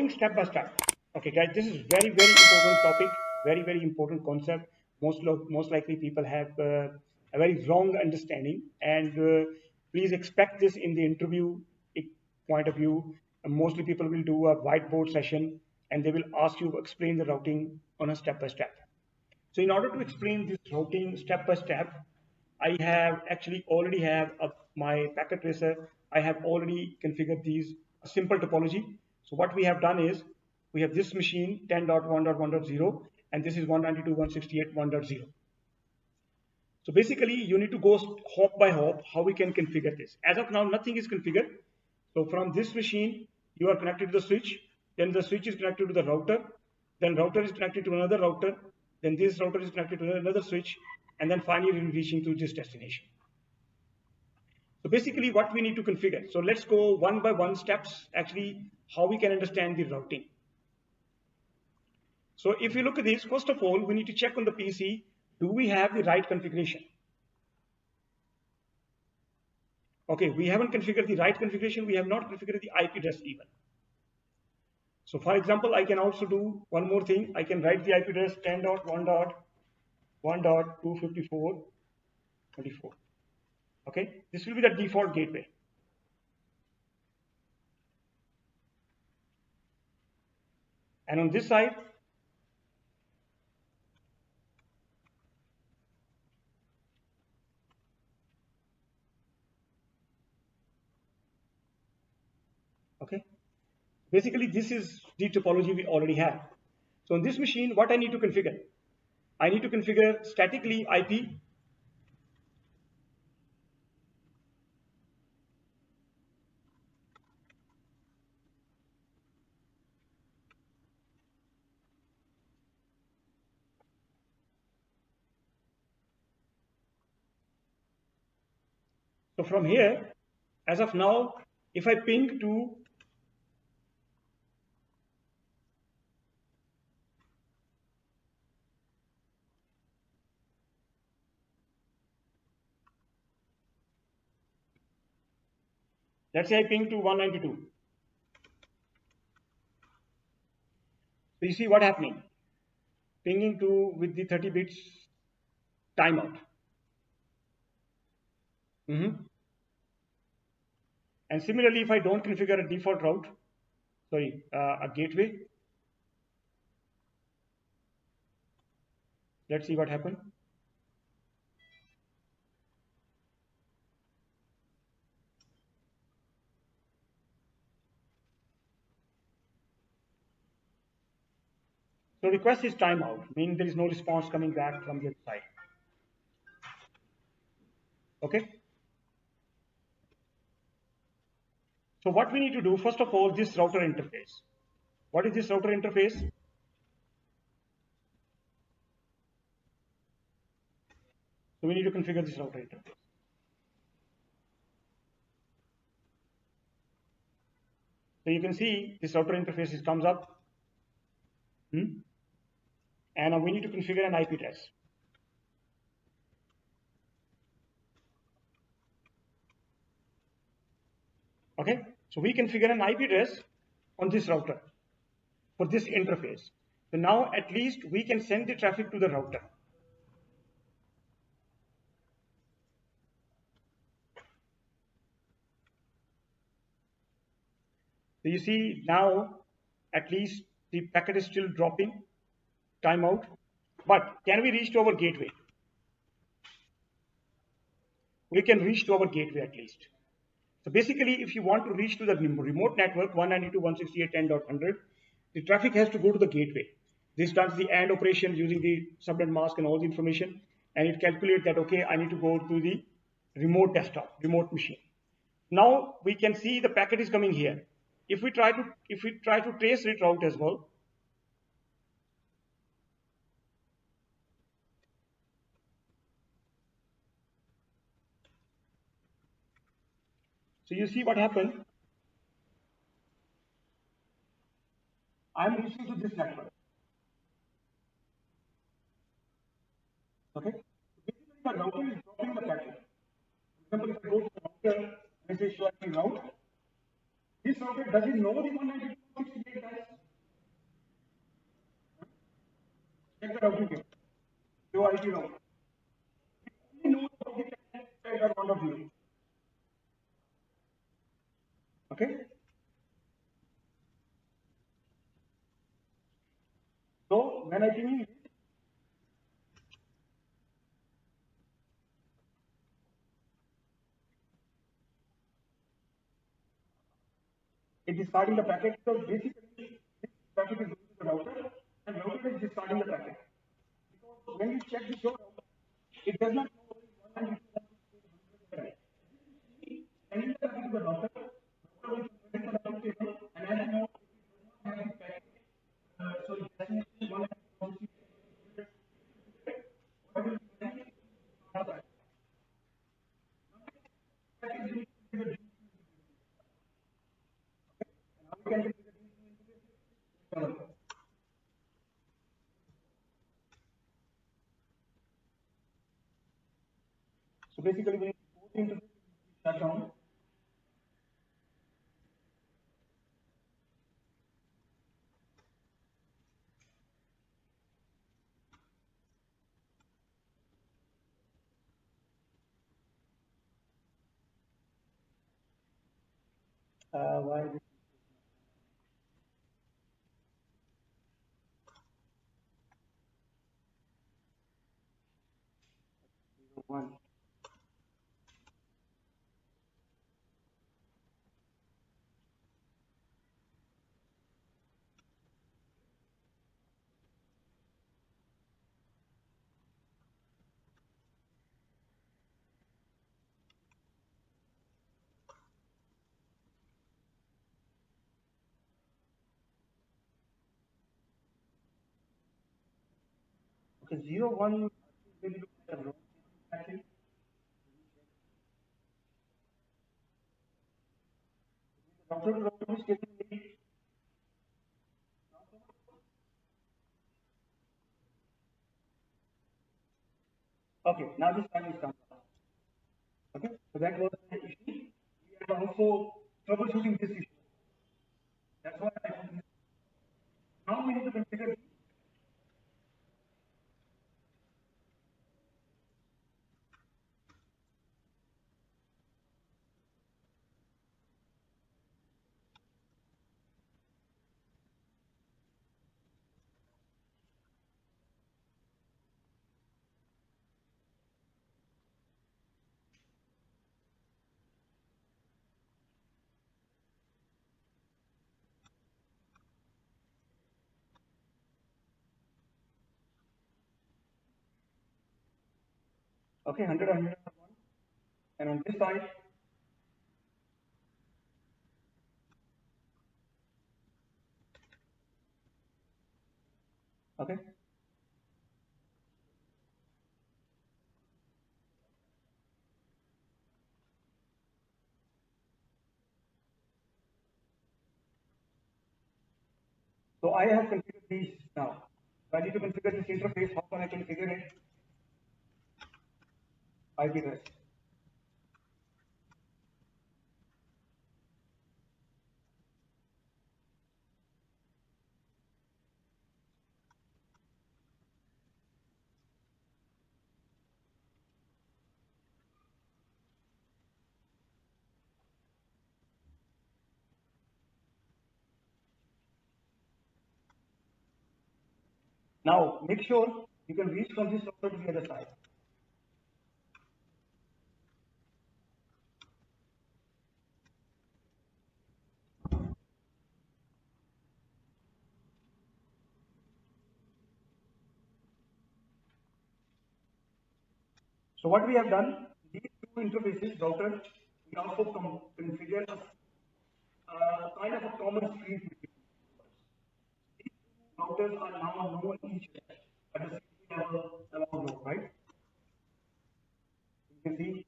routing step by step. Okay, guys, this is very important topic, very important concept. Most likely people have a very wrong understanding, and please expect this in the interview point of view. Mostly people will do a whiteboard session, and they will ask you to explain the routing on a step by step. So in order to explain this routing step by step, I have actually already have my packet tracer. I have already configured these a simple topology. So what we have done is we have this machine 10.1.1.0 and this is 192.168.1.0. So basically you need to go hop by hop how we can configure this. As of now, nothing is configured. So from this machine, you are connected to the switch, then the switch is connected to the router, then router is connected to another router, then this router is connected to another switch, and then finally reaching to this destination. So basically what we need to configure. So let's go one by one steps, actually how we can understand the routing. So if you look at this, first of all, we need to check on the PC, do we have the right configuration? Okay, we haven't configured the right configuration, we have not configured the IP address even. So for example, I can also do one more thing. I can write the IP address 10.1.1.254.24. Okay, this will be the default gateway. And on this side, okay, basically this is the topology we already have. So on this machine, what I need to configure? I need to configure statically IP. So from here, as of now, if I ping to let's say I ping to 192. So you see what happening? Pinging to with the 30 bits timeout. And similarly, if I don't configure a default route, a gateway, let's see what happened. So request is timeout, meaning there is no response coming back from the other side. Okay. So what we need to do, first of all, this router interface. What is this router interface? So we need to configure this router interface. So you can see this router interface comes up. And we need to configure an IP address. Okay, so we configure an IP address on this router for this interface. So now at least we can send the traffic to the router. So you see now at least the packet is still dropping, timeout, but can we reach to our gateway? We can reach to our gateway at least. So basically, if you want to reach to the remote network 192.168.10.100, the traffic has to go to the gateway. This does the AND operation using the subnet mask and all the information, and it calculates that, okay, I need to go to the remote desktop, remote machine. Now we can see the packet is coming here. If we try to trace it route as well, so you see what happened. I'm reaching to this network. Okay. Basically, the router is dropping the packet. For example, if I go to the router, message showing route, this router doesn't know the 192.168 routing table, your IP router. We know about the technical point of view. Okay. So when I think it is starting the packet, so basically this packet is going to the router and router is discarding the packet. Because when you check the show, it does not know one and sending the packet to the router, router will present the routing table, and as you know, it does not have the packet, so it definitely one and what will be the so basically when you go into this shutdown, why this 1. Okay, 0, 1 maybe look at the wrong packet. Router to router is getting late. Okay, now this time is come. Okay, so that was the issue. We are also troubleshooting this issue. That's why now we need to configure. Okay, 100, 101. And on this side, okay. So I have configured these now. So I need to configure this interface. How can I configure it? IP address. Now make sure you can reach from this router to the other side. So what we have done, these two interfaces, router, we also configure kind of a common stream between. These two routers are now known each other at the same level along node, right? You can see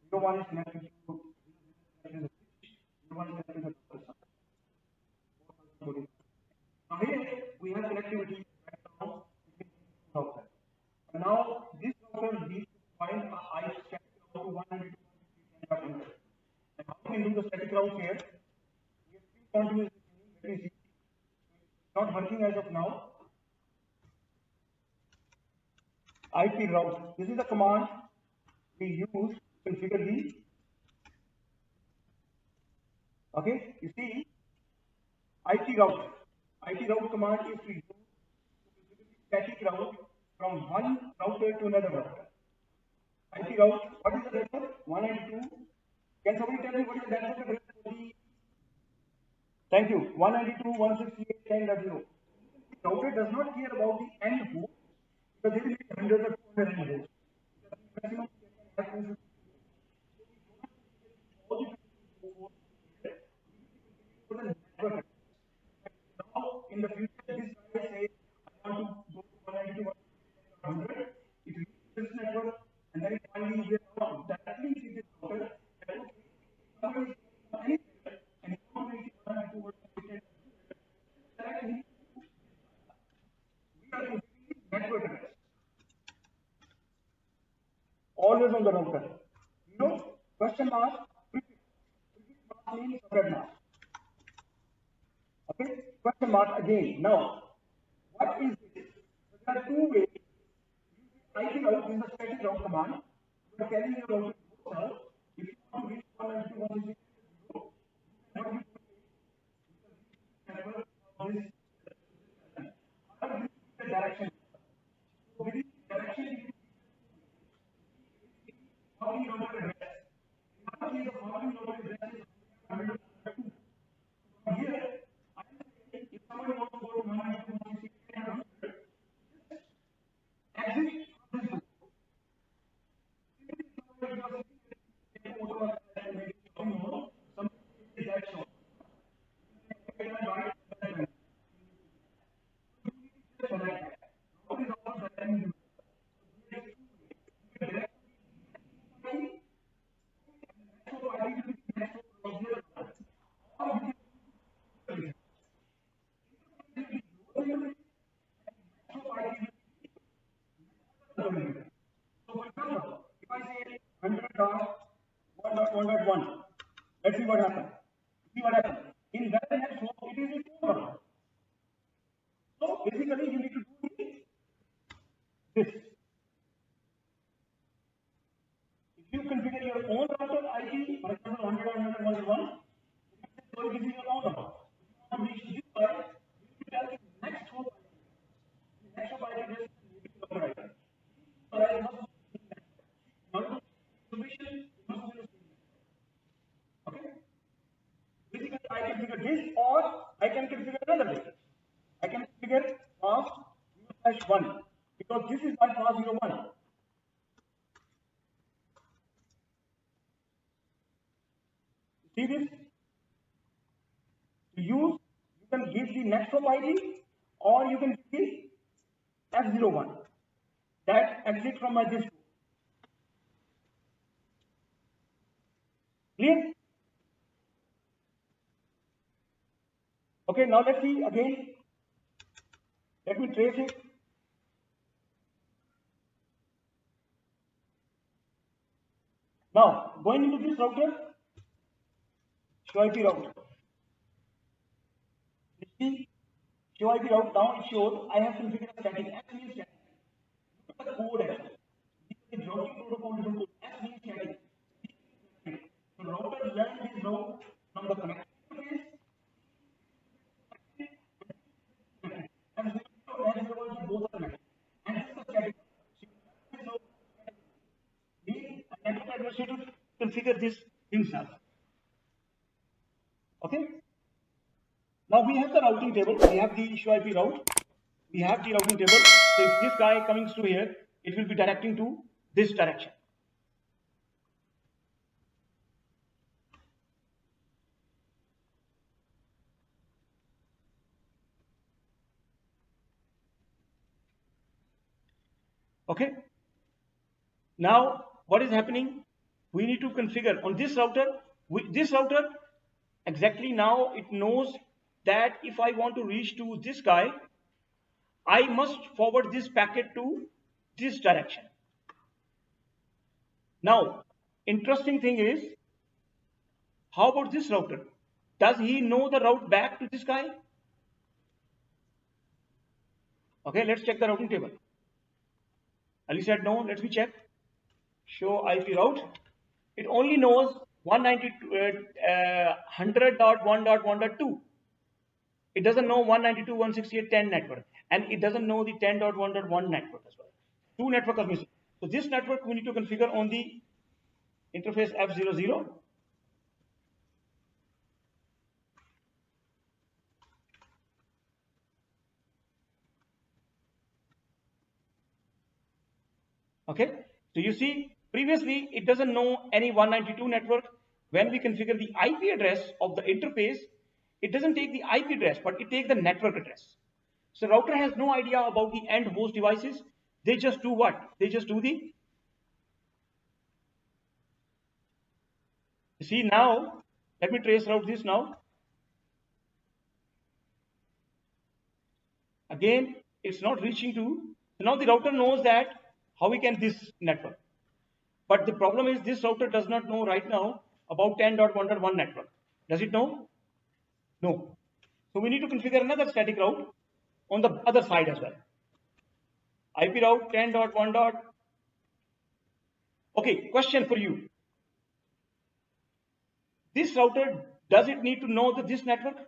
01 is connected to 01 is connected to the router. Now here we have connectivity right now between two routers. And now this router needs to find a high static route to 192.168. And how we can do the static route here? We have three continuous. Let me see. It's not working as of now. IP route. This is the command we use to configure the. Okay, you see, IP route. IP route command is to use static route from one router to another router. IP route. What is the network? 192. Can somebody tell me what is the network address for the? Thank you. 192.168.10.0. The router does not care about the end host because there will be hundreds of 200 end hosts. Maximum now in the future, this guy says, I want to go to 192.100. It reaches this network and then it finally will out directly to this router. And okay, somebody is anywhere and you want to reach 192.100 directly. We are using network address. Always on the router. You know, question mark, prefix mark means subhead mark. Okay, question mark again. Now, what is this? So there are two ways. IP route is the static route command. You are telling your router to go south. If you want to reach 192.168.0, what you do is network of this direction. So within direction, following router address. In the following router address is 102. From here, I am saying if somebody wants to go to 192.168.100, exit from this door. So, for example, if I say 100.1.1.1, let's see what happens. See what happens. In that next flow, it is a 4. So basically, you need to do this. If you configure your own router IP, for example, 100.1.1.1, so this is your own router. If you want to reach this part, you tell the next flow IP. The next flow IP is the router IP. Okay. Basically, I can configure this, or I can configure another way. I can configure fast 0/1 because this is my fast 0/1. See this? To use, you can give the next hop ID, or you can give F01 that exit from my disk. Clear? Okay, now let's see again. Let me trace it. Now, going into this router, show IP route. You see, show IP route now it shows I have configured a static. S means static. Look at the code actually. This is routing protocol is code. S means static. The router learns this route from the connector interface. And both are connected. And this is the static. The network administrator configure this himself. Okay. Now we have the routing table. We have the show IP route. We have the routing table. So if this guy coming through here, it will be directing to this direction. Okay. Now what is happening? We need to configure on this router. This router exactly now it knows that if I want to reach to this guy, I must forward this packet to this direction. Now, interesting thing is, how about this router? Does he know the route back to this guy? Okay, let's check the routing table. Ali said no. Let me check. Show IP route. It only knows 100.1.1.2. It doesn't know 192.168.10 network, and it doesn't know the 10.1.1 network as well. Two networks are missing. So this network we need to configure on the interface F00. Okay, so you see previously it doesn't know any 192 network. When we configure the IP address of the interface, it doesn't take the IP address, but it takes the network address. So router has no idea about the end host devices. They just do what? They just do the, you see now, let me trace route this now. Again, it's not reaching to, so now the router knows that how we can this network. But the problem is this router does not know right now about 10.1.1 network. Does it know? No. So we need to configure another static route on the other side as well. IP route 10.1. Okay, question for you. This router, does it need to know this network?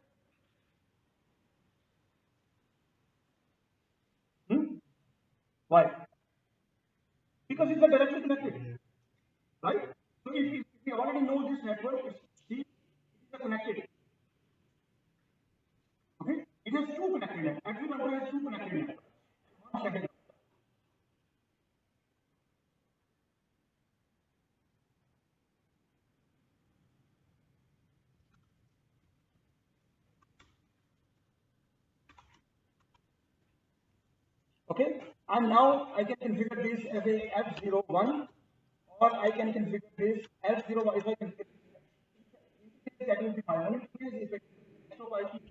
Why? Because it's directly connected, right? So if we already know this network, see, it is connected. Okay, it has two connected networks. Every router has two connected networks. One static. Okay, and now I can configure this as a F01, or I can configure this F01. If I configure that will be my own place. If I so IP,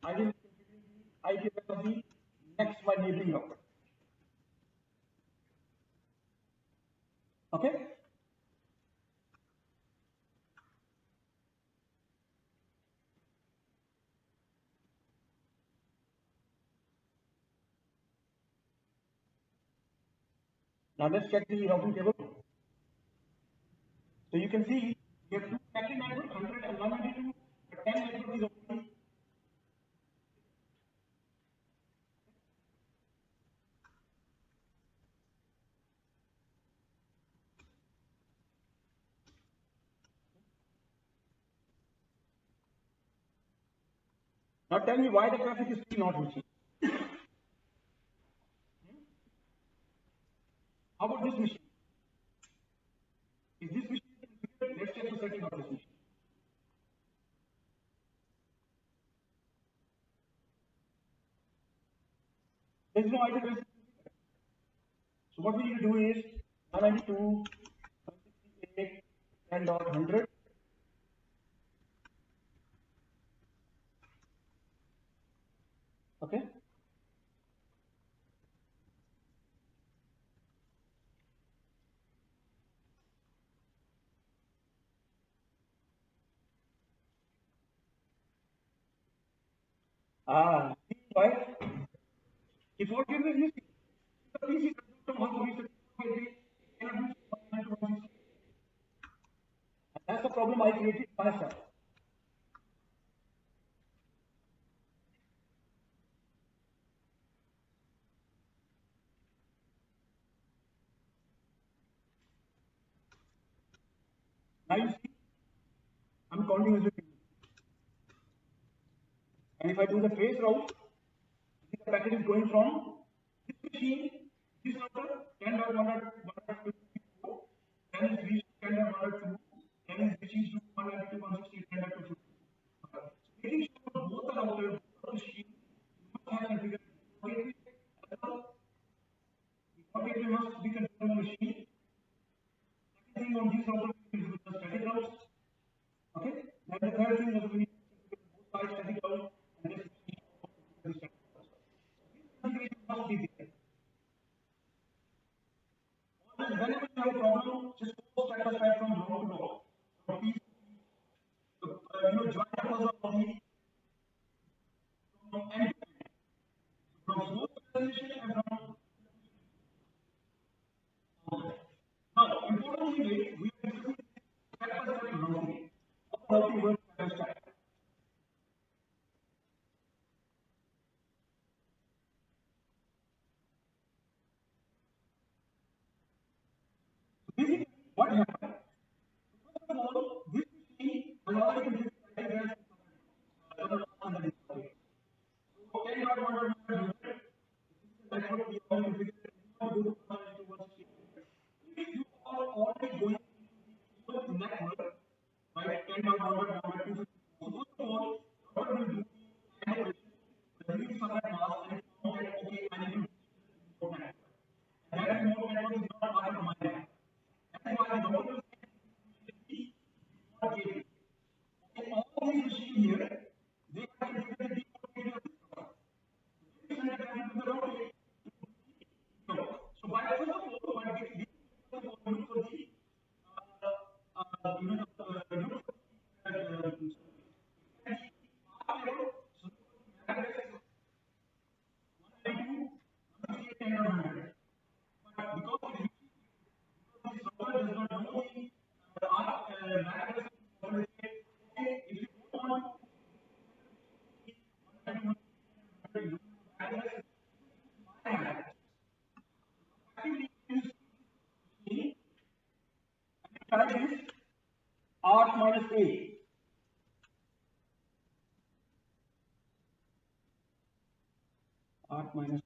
I will configure the IP address of the next one neighboring router. Okay. Now let's check the routing table. So you can see we have two connected networks, 100 and 192, but 10 network is only. Now tell me why the traffic is still not reaching. How about this machine? Is this machine configured? Let's check the setting of this machine. There is no IP address. So what we need to do is 192.168, 10.100. Okay. See why? If what you is missing, the PC does not know how to reach the gateway, it cannot reach 192.168. And that's the problem I created myself. Now you see, I'm counting as a two. And if I do the trace route, the packet is going from this machine, this router, 10.1.1.2, then it's reached 10.1.2, then it's reaching to 192.168, 10.2. Making sure both the routers, both the machines must have configured gateway. The gateway must be configured on the machine. Second thing on this router, we will the static routes. Okay, and the third thing is we need to configure both sides static routes and this machine configuration must be there. Whenever you have a problem, just go step by step from row to row. From piece to join the puzzle of the from end to end. From source organization and from we are discussing step-by-step routing. How the routing works step-by-step. Basically, what happened? First of all, this machine has already been configured on the network. So 10.1.1 network we already configured. If you are already going to the network, right, 10.1.1.2, so first of all, what will do and release some mask and found that okay, I need to remote network. And that remote network is not part of my network. That's why the router is not gateway. Okay, all these machines here, they are integrated with the gateway of this router. They send the traffic to the router. So by first of all, what we first of all look for the look for R minus A. R minus A.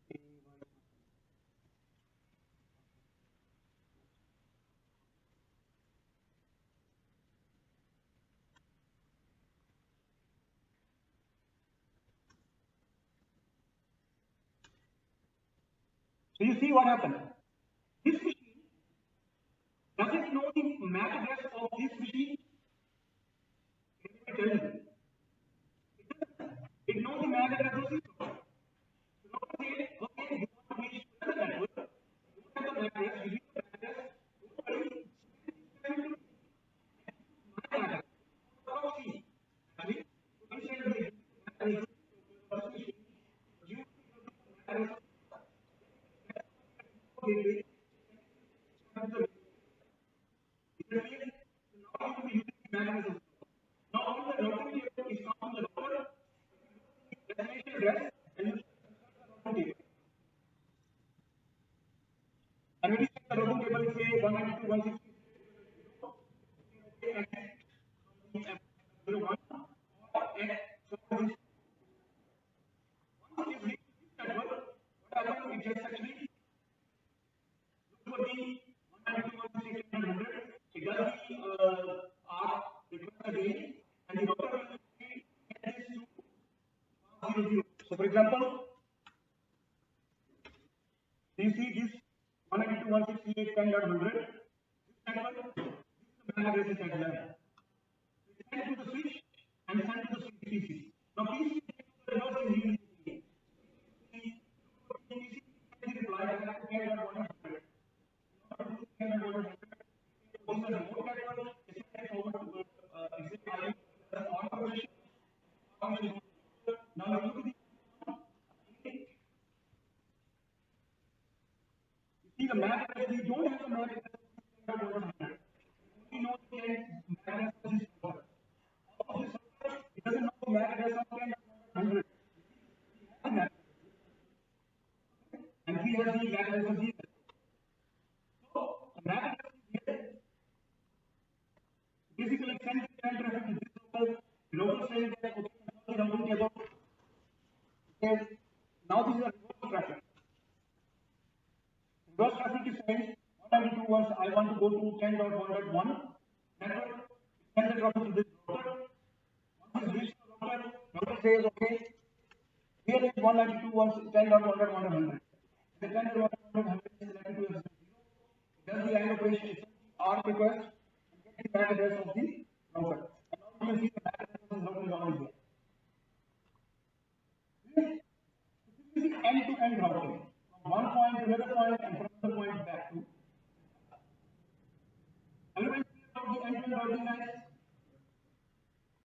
So you see what happened. This machine doesn't know the MAC address of this machine. Let me tell you. It knows the MAC address of this machine. So now say, okay, you want to reach to the network. You have the MAC address, you read the MAC address. Proxy. Actually, instead of the gateway, now all the routing table is from the router, destination address, and you routing table. And when you check the routing table, it says 192.168.01 or so this. Once it reaches this network, what happens? It just actually look for the 192.168.100. It does the R request again, and the router will get this to 0. So for example, you see this 192.168.10.100. This network, this is the MAC address at 11. It's sent to the switch and sent to the PC. Now PC reverse is using PC reply back to 10.100. Now look at the see the MAC address. We don't have the MAC address of 100. We know the MAC address of this server. Of this server, it doesn't know the MAC address of 100. And we have the MAC address of 0. So the MAC address is here. Basically, send the traffic to this router. The router says that okay, the routing table. Okay, now this is a reverse traffic. Reverse traffic is saying 192 was I want to go to 10.1.1 network. Send the traffic to this router. Once it reaches the router, router says okay, here is 192 was 10.1.100. The 10.1.100 is selected to F0. Does the AND operation, it sends the R request and gets the MAC address of the router. And now you can see the MAC address of the router is already here. This is the end-to-end routing from one point to another point and from another point back to